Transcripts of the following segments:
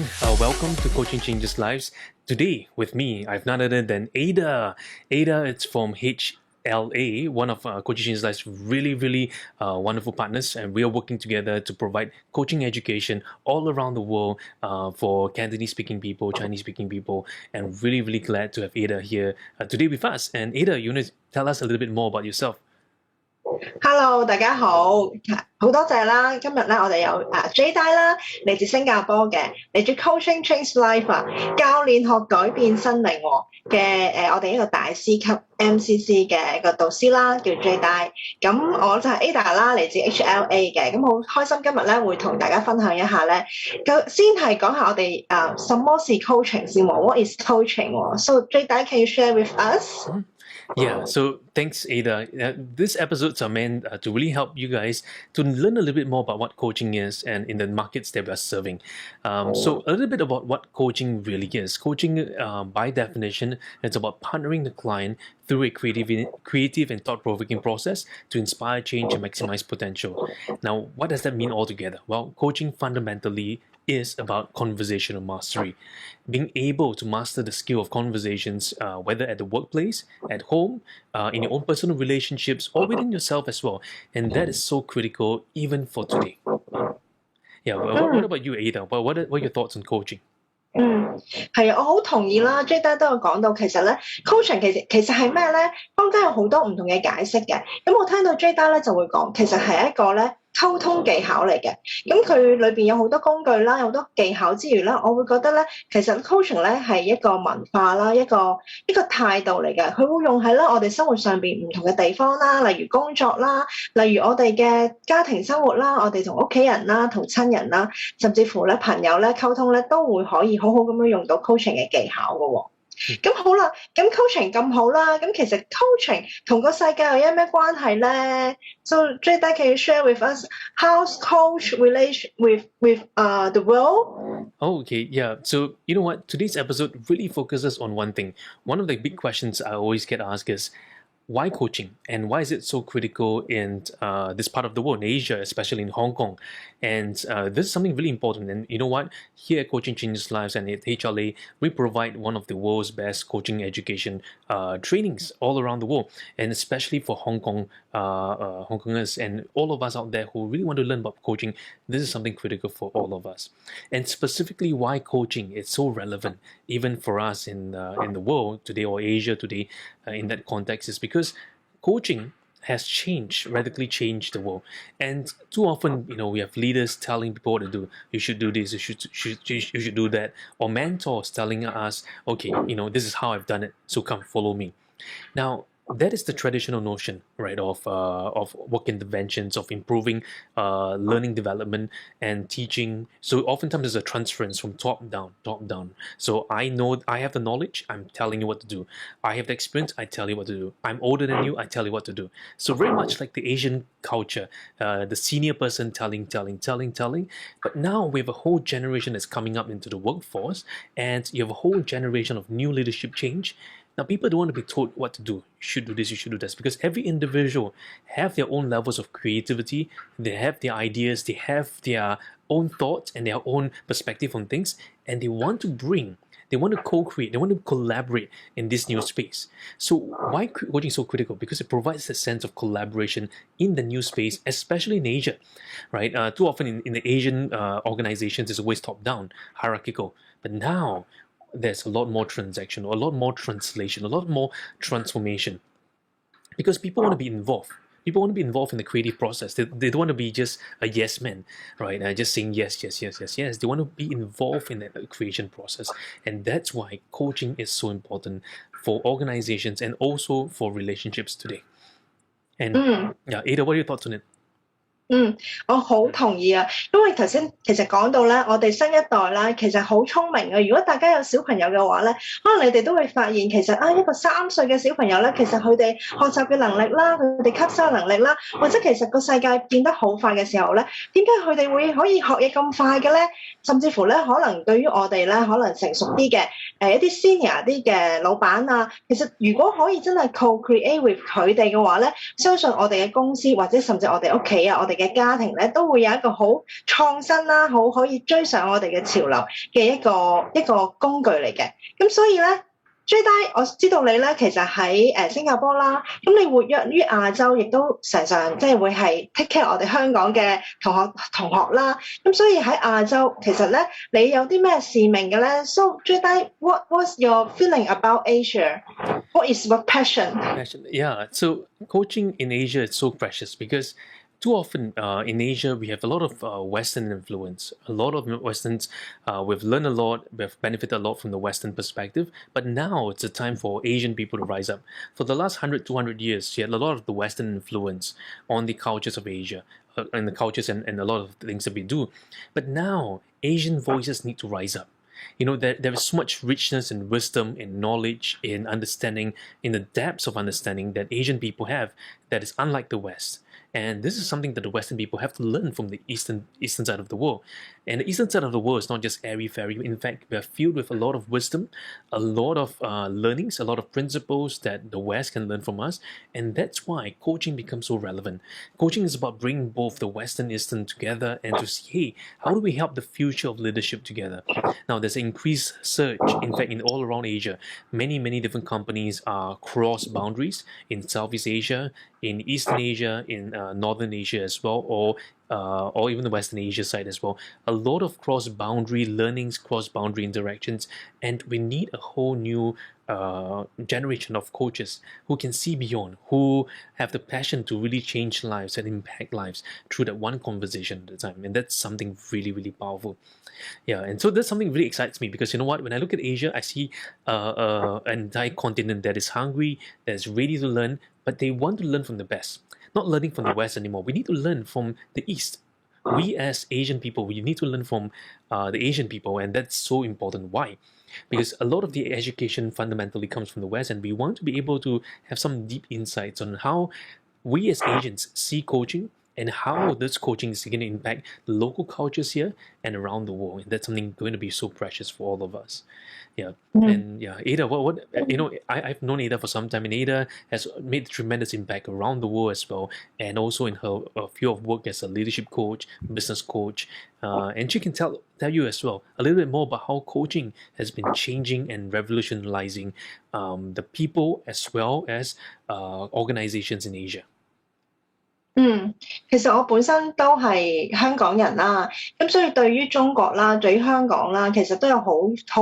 everyone. Welcome to Coaching Changes Lives. Today with me, I have none other than Ada. Ada, it's from HLA, one of Coaching Changes Lives' really wonderful partners, and we are working together to provide coaching education all around the world for Cantonese-speaking people, Chinese-speaking people, and really glad to have Ada here today with us. And Ada, you want to tell us a little bit more about yourself? Hello， 大家好，好多謝啦！今日咧我哋有Jedidiah啦，嚟自新加坡嘅，嚟自 Coaching Changes Life 教練學改變生命嘅我哋一個大師級 MCC 嘅一個導師啦，叫 Jedidiah。咁我就係 Ada 啦，嚟自 HLA 嘅。咁好開心今日咧會同大家分享一下咧，先係講下我哋什麼是 coaching 先喎 ？What is coaching？ So Jedidiah, can you share with us? Yeah, so thanks, Ada. This episodes are meant to really help you guys to learn a little bit more about what coaching is and in the markets that we are serving. So a little bit about what coaching really is. Coaching, by definition, it's about partnering the client through a creative and thought-provoking process to inspire change and maximize potential. Now, what does that mean altogether? Well, coaching fundamentally is about conversational mastery. Being able to master the skill of conversations, whether at the workplace, at home, in your own personal relationships, or within yourself as well. And that is so critical even for today. Yeah, what about you, Ada? What are your thoughts on coaching? 係啊，我好同意啦。Jedidiah 都有講到，其實咧 coaching 其實係咩咧？坊間有好多唔同嘅解釋嘅。咁我聽到Jedidiah咧就會講，其實係一個咧溝通技巧嚟嘅。咁佢裏邊有好多工具啦，有好多技巧之餘啦，我會覺得咧，其實 coaching 咧係一個文化啦，一個態度嚟嘅。佢會用喺我哋生活上邊唔同嘅地方啦，例如工作啦，例如我哋嘅家庭生活啦，我哋同屋企人啦、同親人啦，甚至乎咧朋友咧溝通咧，都會可以好好咁樣用到 coaching 嘅技巧嘅喎。咁好啦，咁 coaching 咁好啦，咁其實 coaching 同個世界又有咩關係咧 ？So Jedidiah, can you share with us how's coach relation with the world? Oh, okay, yeah. So you know what? Today's episode really focuses on one thing. One of the big questions I always get asked is, why coaching, and why is it so critical in this part of the world, in Asia, especially in Hong Kong? And this is something really important. And you know what? Here at Coaching Changes Lives and at HLA, we provide one of the world's best coaching education trainings all around the world, and especially for Hong Kongers and all of us out there who really want to learn about coaching. This is something critical for all of us. And specifically, why coaching is so relevant, even for us in the world today or Asia today, in that context, is because coaching has radically changed the world. And too often, we have leaders telling people what to do. You should do this, you should do that. Or mentors telling us, okay, this is how I've done it, so come follow me. Now, that is the traditional notion, right, of work interventions, of improving learning development and teaching. So oftentimes there's a transference from top down. So I know I have the knowledge, I'm telling you what to do. I have the experience, I tell you what to do. I'm older than you, I tell you what to do. So very much like the Asian culture, the senior person telling. But now we have a whole generation that's coming up into the workforce, and you have a whole generation of new leadership change. Now, people don't want to be told what to do. You should do this, you should do this, because every individual have their own levels of creativity. They have their ideas, they have their own thoughts and their own perspective on things, and they want to co-create, they want to collaborate in this new space. So why coaching is so critical? Because it provides a sense of collaboration in the new space, especially in Asia, right? Too often in the Asian organizations, it's always top-down, hierarchical. But now, there's a lot more transaction, a lot more translation, a lot more transformation, because people want to be involved. People want to be involved in the creative process. They don't want to be just a yes man, right? Just saying yes. They want to be involved in the creation process. And that's why coaching is so important for organizations and also for relationships today. And yeah, Ada, what are your thoughts on it? 我好同意啊，因為頭先其實講到咧，我哋新一代啦，其實好聰明啊。如果大家有小朋友嘅話咧，可能你哋都會發現其實一個3歲嘅小朋友咧，其實佢哋學習嘅能力啦，佢哋吸收能力啦，或者其實個世界變得好快嘅時候咧，點解佢哋會可以學嘢咁快嘅咧？甚至乎咧，可能對於我哋咧，可能成熟啲嘅一啲 senior 啲嘅老闆啊，其實如果可以真係 co-create with 佢哋嘅話咧，相信我哋嘅公司或者甚至我哋屋企啊，我哋嘅家庭咧都會有一個好創新啦，好可以追上我哋嘅潮流嘅一個工具嚟嘅。咁所以咧，Jedidiah，我知道你咧其實喺新加坡啦，咁你活躍於亞洲，亦都常常即係會係 take care 我哋香港嘅同學啦。咁所以喺亞洲，其實咧你有啲咩使命嘅咧 ？So Jedidiah，what was your feeling about Asia? What is your passion? Yeah, so coaching in Asia is so precious because too often in Asia we have a lot of Western influence. A lot of Westerns, we've learned a lot, we've benefited a lot from the Western perspective, but now it's a time for Asian people to rise up. For the last 100, 200 years, you had a lot of the Western influence on the cultures of Asia, and the cultures and a lot of things that we do. But now, Asian voices need to rise up. You know, there is so much richness and wisdom and knowledge in understanding, in the depths of understanding that Asian people have that is unlike the West. And this is something that the Western people have to learn from the eastern side of the world. And the eastern side of the world is not just airy-fairy. In fact, we are filled with a lot of wisdom, a lot of learnings, a lot of principles that the West can learn from us. And that's why coaching becomes so relevant. Coaching is about bringing both the West and Eastern together and to see, hey, how do we help the future of leadership together? Now, there's an increased surge, in fact, in all around Asia. Many different companies are cross boundaries in Southeast Asia, in Eastern Asia, in Northern Asia as well, or even the Western Asia side as well. A lot of cross-boundary learnings, cross-boundary interactions, and we need a whole new generation of coaches who can see beyond, who have the passion to really change lives and impact lives through that one conversation at a time. And that's something really, really powerful. Yeah, and so that's something really excites me because you know what? When I look at Asia, I see an entire continent that is hungry, that's ready to learn, but they want to learn from the best. Not learning from the West anymore. We need to learn from the East. We as Asian people, we need to learn from the Asian people, and that's so important. Why? Because a lot of the education fundamentally comes from the West, and we want to be able to have some deep insights on how we as Asians see coaching and how this coaching is going to impact the local cultures here and around the world. And that's something going to be so precious for all of us. Yeah. And yeah, Ada, what you know, I've known Ada for some time, and Ada has made tremendous impact around the world as well, and also in her field of work as a leadership coach, business coach, and she can tell you as well a little bit more about how coaching has been changing and revolutionizing the people as well as organizations in Asia. 其實我本身都係香港人啦，咁所以對於中國啦，對於香港啦，其實都有好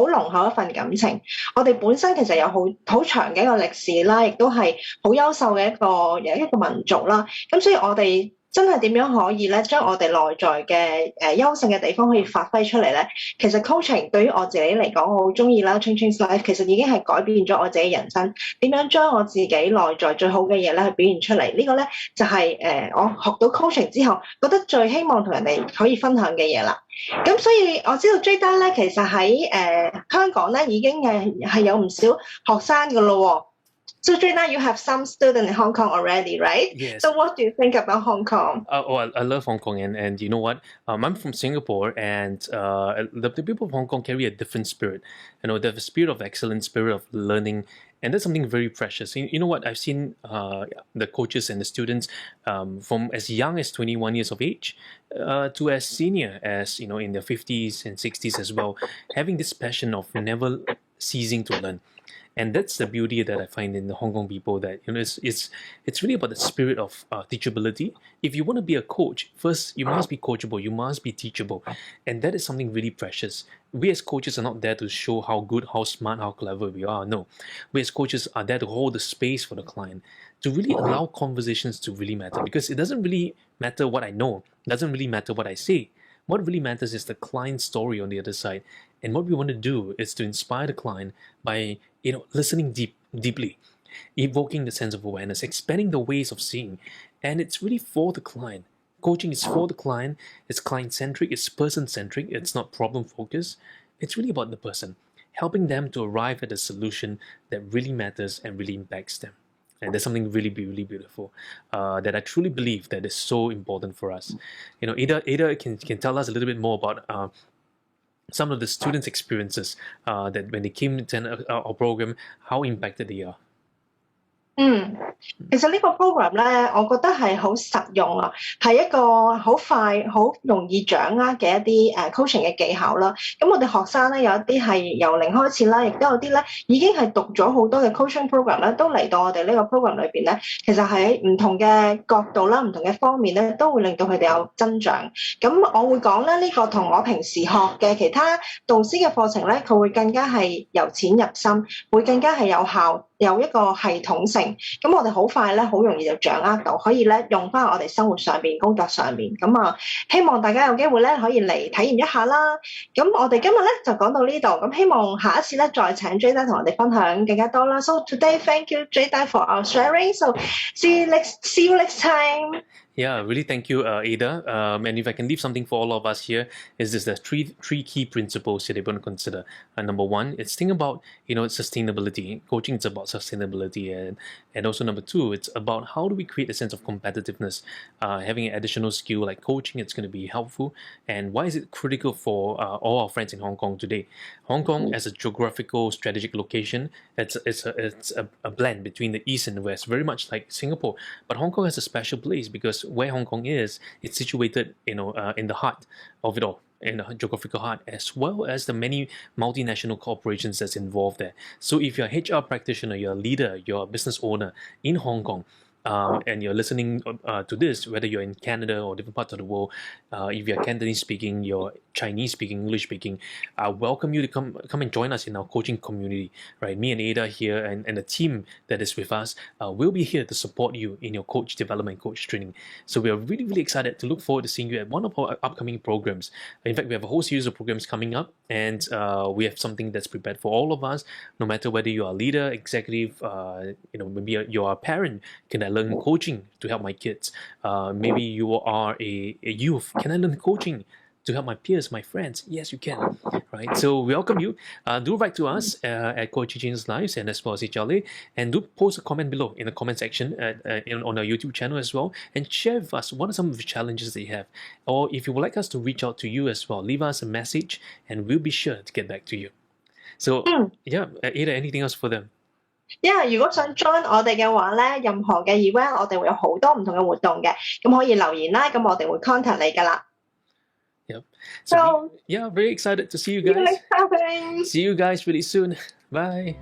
濃厚一份感情。我哋本身其實有好長嘅一個歷史啦，亦都係好優秀嘅一個民族啦。咁所以我哋真係點樣可以咧，將我哋內在嘅優勝嘅地方可以發揮出嚟咧？其實 coaching 對於我自己嚟講，我好中意啦 ，Change Life 其實已經係改變咗我自己人生。點樣將我自己內在最好嘅嘢咧去表現出嚟？呢個咧就係我學到 coaching 之後，覺得最希望同人哋可以分享嘅嘢啦。咁所以我知道 Jedidiah 咧，其實喺香港咧已經係有唔少學生㗎咯喎。So Jedidiah, you have some students in Hong Kong already, right? Yes. So what do you think about Hong Kong? I love Hong Kong, and you know what? I'm from Singapore, and the people of Hong Kong carry a different spirit. You know, they have a spirit of excellence, spirit of learning, and that's something very precious. You know what? I've seen the coaches and the students from as young as 21 years of age to as senior as, you know, in their 50s and 60s as well, having this passion of never ceasing to learn. And that's the beauty that I find in the Hong Kong people, that you know it's really about the spirit of teachability. If you want to be a coach, first you must be coachable, you must be teachable, and that is something really precious. We as coaches are not there to show how good, how smart, how clever we are. No, we as coaches are there to hold the space for the client, to really allow conversations to really matter. Because it doesn't really matter what I know, it doesn't really matter what I say. What really matters is the client's story on the other side. And what we want to do is to inspire the client by, you know, listening deeply, evoking the sense of awareness, expanding the ways of seeing. And it's really for the client. Coaching is for the client. It's client-centric. It's person-centric. It's not problem-focused. It's really about the person, helping them to arrive at a solution that really matters and really impacts them. And there's something really, really beautiful that I truly believe that is so important for us. You know, Ada can tell us a little bit more about some of the students' experiences that when they came to our program, how impacted they are. 其實呢個 program 咧，我覺得係好實用啊，係一個好快、好容易掌握嘅一啲coaching 嘅技巧啦。咁我哋學生咧有一啲係由零開始啦，亦都有啲咧已經係讀咗好多嘅 coaching program 咧，都嚟到我哋呢個 program 裏邊咧，其實喺唔同嘅角度啦、唔同嘅方面咧，都會令到佢哋有增長。咁我會講咧，呢個同我平時學嘅其他導師嘅課程咧，佢會更加係由淺入深，會更加係有效。有一個系統性，咁我哋好快咧，好容易就掌握到，可以咧用翻我哋生活上邊、工作上面。咁啊，希望大家有機會咧可以嚟體驗一下啦。咁我哋今日咧就講到呢度，咁希望下一次咧再請 Jedidiah 同我哋分享更加多啦。So today, thank you Jedidiah for our sharing. So see you next time. Yeah, really thank you, Ada. And if I can leave something for all of us here, is this: there's three key principles that you're going to consider. Number one, it's think about sustainability. Coaching is about sustainability, and also number two, it's about how do we create a sense of competitiveness. Having an additional skill like coaching, it's going to be helpful. And why is it critical for all our friends in Hong Kong today? Hong Kong, as a geographical strategic location, it's a blend between the east and the west, very much like Singapore. But Hong Kong has a special place because where Hong Kong is, it's situated, in the heart of it all, in the geographical heart, as well as the many multinational corporations that's involved there. So if you're a HR practitioner, you're a leader, you're a business owner in Hong Kong, and you're listening to this, whether you're in Canada or different parts of the world, if you're Cantonese speaking, you're Chinese speaking, English speaking, I welcome you to come and join us in our coaching community. Right, me and Ada here and the team that is with us will be here to support you in your coach development, coach training. So we are really, really excited to look forward to seeing you at one of our upcoming programs. In fact, we have a whole series of programs coming up, and we have something that's prepared for all of us, no matter whether you are a leader, executive, maybe you're a parent. Can I learn coaching to help my kids? Maybe you are a youth. Can I learn coaching to help my peers, my friends? Yes, you can. Right. So we welcome you. Do write to us at Coach Change Lives and as well as HLA, and do post a comment below in the comment section on our YouTube channel as well, and share with us what are some of the challenges that you have, or if you would like us to reach out to you as well, leave us a message, and we'll be sure to get back to you. So yeah, Ada, anything else for them?如果想 join 我哋嘅話咧，任何嘅 event 我哋會有好多唔同嘅活動嘅，咁可以留言啦，咁我哋會 contact 你噶啦。Yep. So, very excited to see you guys. See you next time. See you guys really soon. Bye.